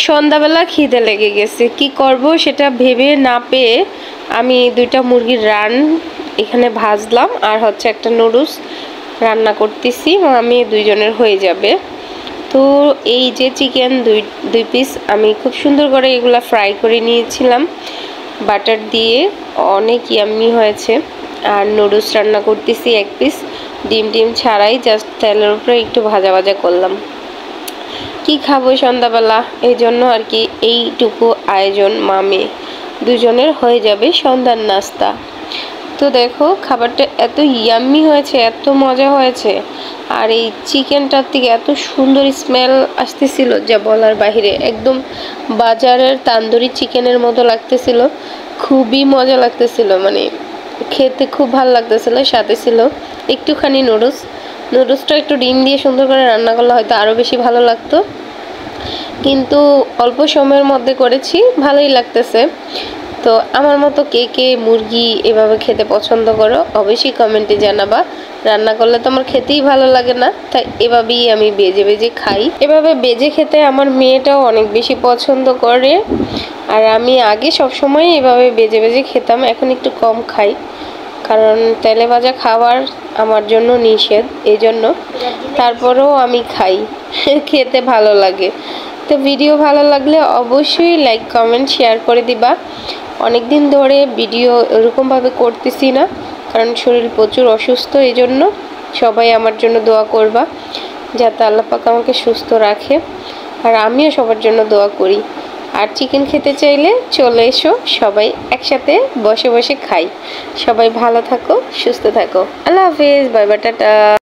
সন্ধ্যাবেলা খিদে লেগে গেছে, কি করব সেটা ভেবে না পেয়ে আমি 2টা মুরগির রান এখানে ভাজলাম আর হচ্ছে একটা নুডলস রান্না করতেছি, আমি 2 জনের হয়ে যাবে। তো এই যে চিকেন 2 পিস আমি খুব সুন্দর করে এগুলা ফ্রাই করে নিয়েছিলাম বাটার দিয়ে, অনেক ইয়াম্মি হয়েছে। আর নুডলস রান্না করতেছি 1 পিস ডিম ছাড়াই, জাস্ট তেলের উপরে একটু ভাজা ভাজা করলাম। কি খাবো সন্ধ্যাবেলা, এই জন্য আর কি এইটুকু আয়োজন, মামে 2 জনের হয়ে যাবে সন্ধ্যার নাস্তা। তো দেখো খাবারটা এত ইয়াম্মি হয়েছে, এত মজা হয়েছে। আর এই চিকেনটার থেকে এত সুন্দর স্মেল আসতেছিল যা বলার বাহিরে, একদম বাজারের তান্দুরি চিকেনের মতো লাগতেছিল, খুবই মজা লাগতেছিল, মানে খেতে খুব ভালো লাগতেছিল। সাথে ছিল একটুখানি নুডলসটা একটু ডিম দিয়ে সুন্দর করে রান্না করলে হয়তো আরও বেশি ভালো লাগতো, কিন্তু অল্প সময়ের মধ্যে করেছি, ভালোই লাগতেছে। তো আমার মতো কে কে মুরগি এভাবে খেতে পছন্দ করো অবশ্যই কমেন্টে জানাবা। রান্না করলে তো আমার খেতেই ভালো লাগে না, তাই এভাবেই আমি বেজে খাই। এভাবে বেজে খেতে আমার মেয়েটাও অনেক বেশি পছন্দ করে। আর আমি আগে সবসময় এভাবে বেজে খেতাম, এখন একটু কম খাই, কারণ তেলে ভাজা খাবার আমার জন্য নিষেধ, এই জন্য। তারপরেও আমি খাই, খেতে ভালো লাগে। তো ভিডিও ভালো লাগলে অবশ্যই লাইক কমেন্ট শেয়ার করে দিবা। অনেক দিন ধরে ভিডিও এরকমভাবে করতেছি না, কারণ শরীর প্রচুর অসুস্থ, এই জন্য সবাই আমার জন্য দোয়া করবা যাতে আল্লাহ পাক আমাকে সুস্থ রাখে, আর আমিও সবার জন্য দোয়া করি। আর চিকেন খেতে চাইলে চলে এসো, সবাই একসাথে বসে খাই। সবাই ভালো থাকো, সুস্থ থাকো, আল্লাহ হাফেজ, বাই বাই, টাটা।